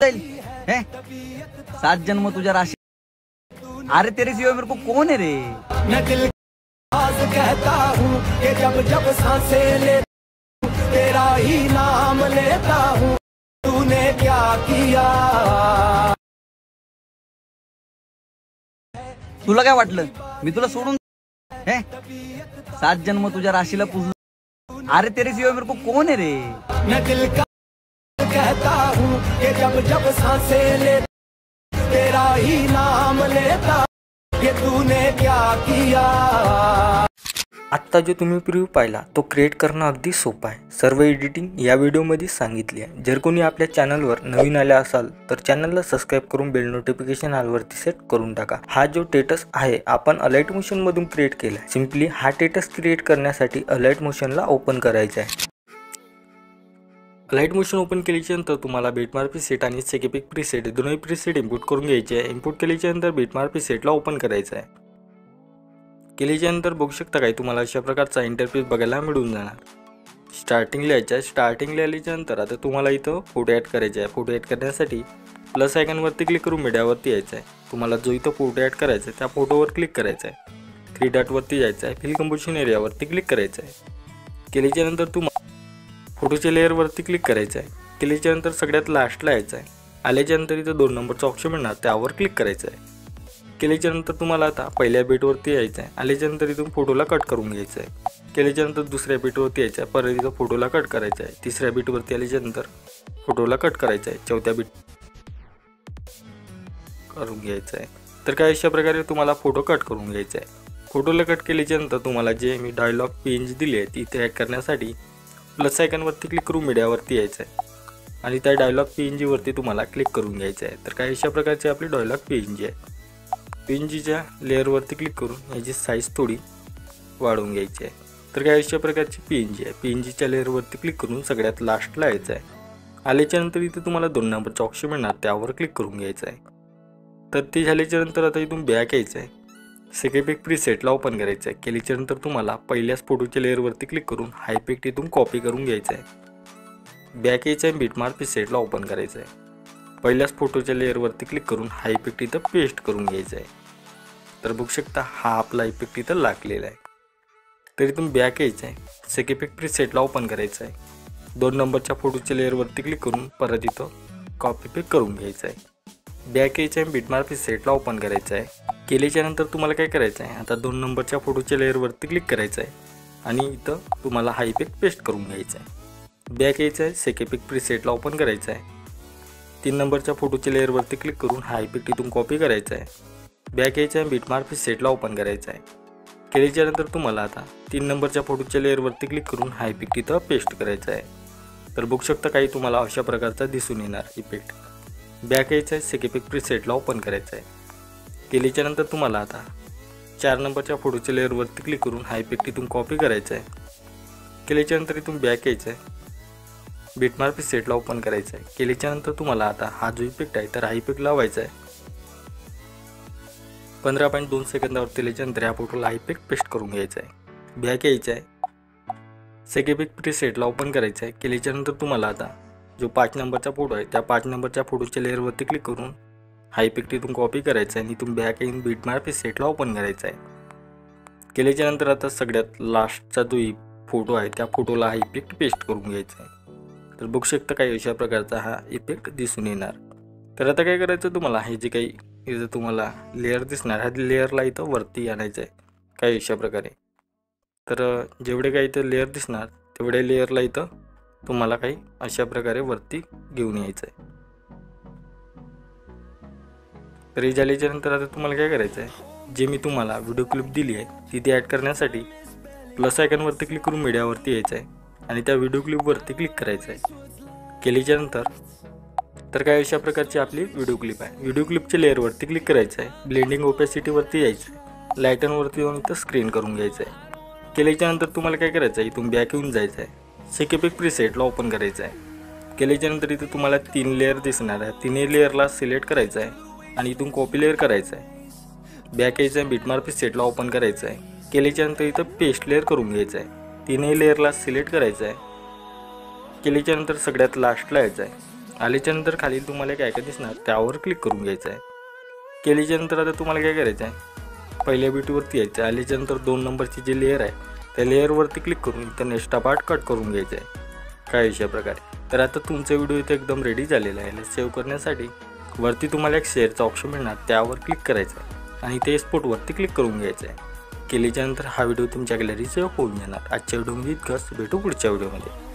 हैं? 7 जन्म तुझ्या राशि। अरे तेरे सिवा मेरे को कौन है रे? मैं दिल आवाज़ कहता हूँ कि जब जब सांसें ले तेरा ही नाम लेता हूँ। तूने क्या किया? तुला काय वाटलं मी तुला सोडून हैं? 7 जन्म तुझ्या राशीला पूजलो। अरे तेरे सिवा मेरे को कौन है रे? मैं दिल का कहता हूँ कि जब जब सांसें ले तेरा ही नाम लेता। ये तूने क्या किया? आत्ता जो तुम्ही प्रिव्ह्यू पाहिला तो क्रिएट करणं अगदी सोपं आहे। सर्व एडिटिंग या व्हिडिओमध्ये सांगितली आहे। जर कोणी आपल्या चॅनलवर नवीन आले असाल तर चॅनलला सबस्क्राइब करून बेल नोटिफिकेशन ऑलवरती सेट करून टाका। हा जो टेटस आहे आपण अलाइट मोशन मधून क्रिएट केला आहे। सिंपली हा टेटस क्रिएट करण्यासाठी अलाइट मोशनला ओपन करायचा आहे। अलाइट मोशन ओपन केल्यानंतर तुम्हाला बिटमार्क प्रीसेट आणि सेकेपिक प्रीसेट दोन्ही प्रीसेट इनपुट करून घ्यायचे आहे। इनपुट केल्यानंतर बिटमार्क प्रीसेटला ओपन करायचं आहे। केल्यानंतर बघू शकता काय तुम्हाला अशा प्रकारचा इंटरफेस बघायला मिळून जाणार। स्टार्टिंग लिहायचं आहे। स्टार्टिंग लिहिल्यानंतर आता तुम्हाला इथं फोटो ॲड करायचा आहे। फोटो ॲड करण्यासाठी प्लस आयकॉनवरती क्लिक करून मीडियावरती यायचं आहे। तुम्हाला जो इथं फोटो ॲड करायचा आहे त्या फोटोवर क्लिक करायचं आहे। 3 डॉटवरती जायचं आहे। फिल कंपोजिशन एरियावरती क्लिक करायचं आहे। केल्यानंतर तुम्हाला फोटोच्या लेअरवरती क्लिक करायचं आहे। केल्यानंतर सगळ्यात लास्टला यायचं आहे। आल्याच्यानंतर इथं 2 नंबरचं ऑप्शन मिळणार त्यावर क्लिक करायचं आहे। केल्यानंतर तुम्हाला आता पहिल्या बीटवरती यायचं आहे। आल्याच्यानंतर इथून फोटोला कट करून घ्यायचं आहे। केल्यानंतर दुसऱ्या बीटवरती यायचं आहे। परत इथं फोटोला कट करायचं आहे। तिसऱ्या बीटवरती आल्याच्यानंतर फोटोला कट करायचं आहे। चौथ्या बीट करून घ्यायचं आहे। तर काय अशा प्रकारे तुम्हाला फोटो कट करून घ्यायचा आहे। फोटोला कट केल्यानंतर तुम्हाला जे मी डायलॉग पेज दिली आहे ती इथे ॲड करण्यासाठी प्लस आयकॉनवरती क्लिक करून मीडियावरती यायचं आहे आणि त्या डायलॉग पीएनजीवरती तुम्हाला क्लिक करून घ्यायचं आहे। तर काय अशा प्रकारची आपली डायलॉग पीएनजी आहे। पीएनजीच्या लेअरवरती क्लिक करून याची साईज थोडी वाढवून घ्यायची आहे। तर काय अशा प्रकारची पीएनजी आहे। पीएनजीच्या लेअरवरती क्लिक करून सगळ्यात लास्टला यायचं आहे। आल्याच्यानंतर इथे तुम्हाला 2 नंबरचं ऑप्शन मिळणार त्यावर क्लिक करून घ्यायचं आहे। तर ते झाल्याच्यानंतर आता इथून बॅक यायचं आहे। सेकेपिक प्रीसेटला ओपन करायचं आहे। केल्याच्यानंतर तुम्हाला पहिल्याच फोटोच्या लेअरवरती क्लिक करून हा इफेक्ट इथून कॉपी करून घ्यायचा आहे। बॅक यायचं आहे। बिटमार्क प्रीसेटला ओपन करायचं आहे। पहिल्याच फोटोच्या लेअरवरती क्लिक करून हा इफेक्ट इथं पेस्ट करून घ्यायचा आहे। तर बघू शकता हा आपला इफेक्ट इथं लागलेला आहे। तर इथून बॅक यायचं आहे। सेकेपिक प्रीसेटला ओपन करायचं आहे। 2 नंबरच्या फोटोच्या लेअरवरती क्लिक करून परत इथं कॉपी पेस्ट करून घ्यायचं आहे। बॅक यायचं आहे। बिटमार्क प्रीसेटला ओपन करायचं आहे। केल्याच्यानंतर तुम्हाला काय करायचं आहे आता 2 नंबरच्या फोटोच्या लेअरवरती क्लिक करायचं आहे आणि इथं तुम्हाला हा इफेक्ट पेस्ट करून घ्यायचा आहे। बॅक यायचं आहे। सेकेपिक प्रीसेटला ओपन करायचं आहे। 3 नंबरच्या फोटोच्या लेअरवरती क्लिक करून हा इफेक्ट इथून कॉपी करायचा आहे। बॅक यायचं आहे। बिटमार्क प्रीसेटला ओपन करायचं आहे। केल्याच्यानंतर तुम्हाला आता 3 नंबरच्या फोटोच्या लेअरवरती क्लिक करून हा इफेक्ट इथं पेस्ट करायचा आहे। तर बघू शकता काही तुम्हाला अशा प्रकारचा दिसून येणार इफेक्ट। बॅक यायचं आहे। सेकेपिक प्रीसेटला ओपन करायचं आहे। केल्याच्यानंतर तुम्हाला आता 4 नंबरच्या फोटोच्या लेअरवरती क्लिक करून हा इफेक्ट इथून कॉपी करायचा आहे। केल्याच्यानंतर इथून बॅक यायचं आहे। बिटमार्क प्रीसेटला ओपन करायचं आहे। केल्याच्यानंतर तुम्हाला आता हा जो इफेक्ट आहे तर हा इफेक्ट लावायचा आहे। 15.2 सेकंदावरती केल्याच्यानंतर या फोटोला हा इफेक्ट पेस्ट करून घ्यायचा आहे। बॅक यायचं आहे। सेकेपिक प्रीसेटला ओपन करायचं आहे। केल्याच्यानंतर तुम्हाला आता जो 5 नंबरचा फोटो आहे त्या 5 नंबरच्या फोटोच्या लेअरवरती क्लिक करून हा इफेक्ट इथून कॉपी करायचा आहे आणि इथून बॅक येऊन बिटमार्क प्रीसेटला ओपन करायचा आहे। केल्याच्यानंतर आता सगळ्यात लास्टचा जो फोटो आहे त्या फोटोला हा इफेक्ट पेस्ट करून घ्यायचा आहे। तर बघू शकता काही अशा प्रकारचा हा इफेक्ट दिसून येणार। तर आता काय करायचं तुम्हाला हे जे काही इथं तुम्हाला लेअर दिसणार ह्या लेअरला इथं वरती आणायचं आहे काही अशा प्रकारे। तर जेवढे काही इथं लेअर दिसणार तेवढ्या लेअरला इथं तुम्हाला काही अशा प्रकारे वरती घेऊन यायचं आहे। तर हे झाल्याच्यानंतर आता तुम्हाला काय करायचं आहे जे मी तुम्हाला व्हिडिओ क्लिप दिली आहे तिथे ॲड करण्यासाठी प्लस आयकॉनवरती क्लिक करून मीडियावरती यायचं आहे आणि त्या व्हिडिओ क्लिपवरती क्लिक करायचं आहे। केल्याच्यानंतर तर काय अशा प्रकारची आपली व्हिडिओ क्लिप आहे। व्हिडिओ क्लिपच्या लेअरवरती क्लिक करायचं आहे। ब्लेंडिंग ओपॅसिटीवरती यायचं आहे। लायटनवरती जाऊन इथं स्क्रीन करून घ्यायचं आहे। केल्याच्यानंतर तुम्हाला काय करायचं आहे इथून बॅक येऊन जायचं आहे। सेकेपिक प्रीसेटला ओपन करायचं आहे। केल्याच्यानंतर इथं तुम्हाला 3 लेअर दिसणार आहे। 3 लेअरला सिलेक्ट करायचं आहे आणि इथून कॉपी लेअर करायचं आहे। बॅक यायचं आहे। बिटमार्क प्रीसेटला ओपन करायचं आहे। केल्याच्यानंतर इथं पेस्ट लेअर करून घ्यायचं आहे। 3 लेअरला सिलेक्ट करायचं आहे। केल्याच्यानंतर सगळ्यात लास्टला यायचं आहे आल्याच्या नंतर खाली तुम्हाला एक आयकॉन दिसणार, त्यावर क्लिक करून घ्यायचं आहे. केल्याच्या नंतर आता तुम्हाला काय करायचं आहे, पहिल्या ब्युटीवरती यायचं आहे. आल्याच्या नंतर 2 नंबरची जी लेअर आहे त्या लेअरवरती क्लिक करून इथं नेक्स्टा पार्ट कट करून घ्यायचं आहे. काय अशा प्रकारे. तर आता तुमचा व्हिडिओ इथे एकदम रेडी झालेला आहे. सेव्ह करण्यासाठी वरती तुम्हाला एक शेअरचा ऑप्शन मिळणार, त्यावर क्लिक करायचं आहे आणि ते एक्सपोर्टवरती क्लिक करून घ्यायचं आहे. केल्याच्या नंतर हा व्हिडिओ तुमच्या गॅलरी सेव्ह होऊन येणार. आजच्या व्हिडिओमध्ये इतकंच. भेटू पुढच्या व्हिडिओमध्ये.